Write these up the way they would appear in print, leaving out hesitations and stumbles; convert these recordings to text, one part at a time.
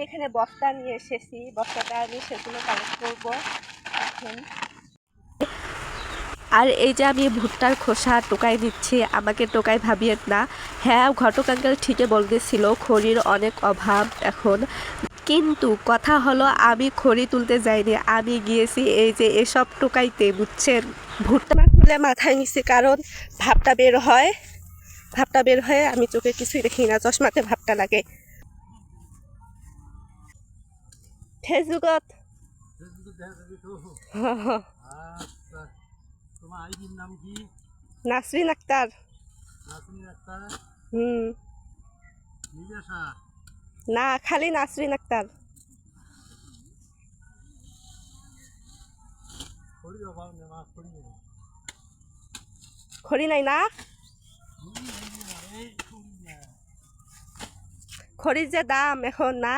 এখানে বস্তা নিয়ে এসেছি, বস্তাটা আমি সেগুলো কালেক্ট করবো এখন। আর এই যে আমি ভুট্টার খোসা টোকাই দিচ্ছি, আমাকে টোকাই ভাবিয়েন না। হ্যাঁ, ঘটক আঙ্কেল ঠিকই বলতেছিল খড়ির অনেক অভাব এখন, কিন্তু কথা হলো আমি খড়ি তুলতে যাইনি, আমি গিয়েছি এই যে এসব টোকাইতে, বুঝছেন। ভুট্টা খুলে মাথায় নিচ্ছি কারণ ভাবটা বের হয়, আমি চোখে কিছুই দেখি না, চশমাতে ভাবটা লাগে। ফেসবুকত নাসরিন আক্তার। না, খালি নাসরিন আক্তার। খড়ি নাই না, খড়ির যে দাম এখন না।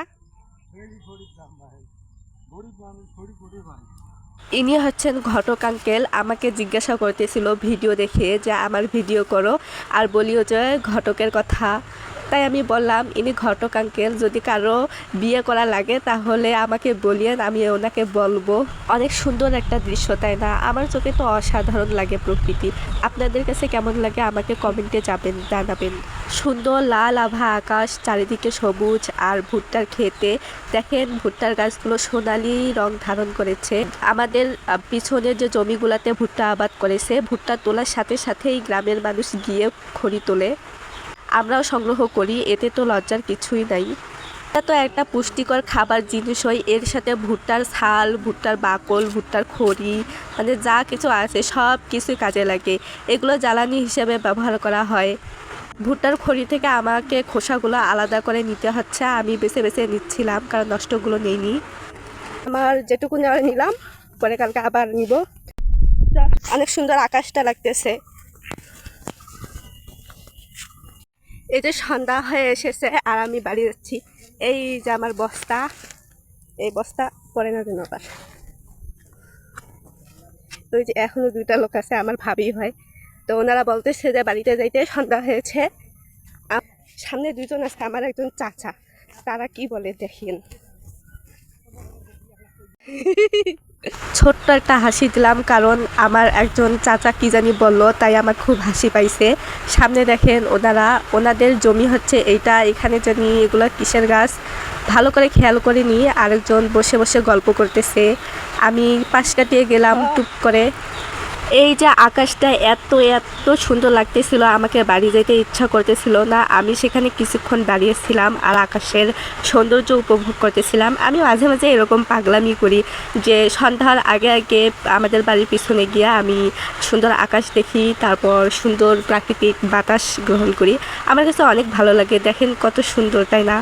ইনি হচ্ছেন ঘটক আঙ্কেল, আমাকে জিজ্ঞাসা করতেছিল ভিডিও দেখে যে আমার ভিডিও করো আর বলিও যে ঘটকের কথা। তাই আমি বললাম ইনি ঘটক আঙ্কেল, যদি কারো বিয়ে করা লাগে তাহলে আমাকে বলিয়েন, আমি ওনাকে বলবো। অনেক সুন্দর একটা দৃশ্য, তাই না? আমার চোখে তো অসাধারণ লাগে প্রকৃতি। আপনাদের কাছে কেমন লাগে আমাকে কমেন্টে জানাবেন। সুন্দর লাল আভা আকাশ, চারিদিকে সবুজ, আর ভুট্টার খেতে দেখেন ভুট্টার গাছগুলো সোনালি রং ধারণ করেছে। আমাদের পিছনের যে জমিগুলাতে ভুট্টা আবাদ করেছে, ভুট্টা তোলার সাথে সাথেই গ্রামের মানুষ গিয়ে খড়ি তোলে, আমরাও সংগ্রহ করি, এতে তো লজ্জার কিছুই নাই। এটা তো একটা পুষ্টিকর খাবার জিনিস হয়, এর সাথে ভুট্টার ছাল, ভুট্টার বাকল, ভুট্টার খড়ি, মানে যা কিছু আছে সব কিছুই কাজে লাগে। এগুলো জ্বালানি হিসেবে ব্যবহার করা হয়। ভুট্টার খড়ি থেকে আমাকে খোসাগুলো আলাদা করে নিতে হচ্ছে, আমি বেছে বেছে নিচ্ছিলাম কারণ নষ্টগুলো নেইনি। আমার যেটুকু নেওয়ার নিলাম, পরে কালকে আবার নিব। অনেক সুন্দর আকাশটা লাগতেছে। এই যে সন্ধ্যা হয়ে এসেছে আর আমি বাড়ি যাচ্ছি। এই যে আমার বস্তা, এই বস্তা পরে না যেন আবার। তো এই যে এখনো দুইটা লোক আছে, আমার ভাবি হয়, তো ওনারা বলতেছে যে বাড়িতে যাইতে সন্ধ্যা হয়েছে। সামনে দুজন আছে, আমার একজন চাচা, তারা কি বলে দেখেন। ছোট্ট একটা হাসি দিলাম কারণ আমার একজন চাচা কি জানি বলল, তাই আমার খুব হাসি পাইছে। সামনে দেখেন ওনাদের জমি হচ্ছে এইটা, এখানে জানি এগুলো কিসের গাছ ভালো করে খেয়াল করে নিয়ে আরেকজন বসে বসে গল্প করতেছে। আমি পাশ কাটিয়ে গেলাম টুপ করে। এই যে আকাশটা এত এত সুন্দর লাগতেছিল, আমাকে বাড়ি যেতে ইচ্ছা করতেছিল না। আমি সেখানে কিছুক্ষণ দাঁড়িয়েছিলাম আর আকাশের সৌন্দর্য উপভোগ করতেছিলাম। আমি মাঝে মাঝে এরকম পাগলামি করি যে সন্ধ্যার আগে আগে আমাদের বাড়ির পিছনে গিয়ে আমি সুন্দর আকাশ দেখি, তারপর সুন্দর প্রাকৃতিক বাতাস গ্রহণ করি। আমার কাছে অনেক ভালো লাগে। দেখেন কত সুন্দর, তাই না?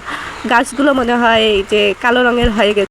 গাছগুলো মনে হয় যে কালো রঙের হয়ে গেছে।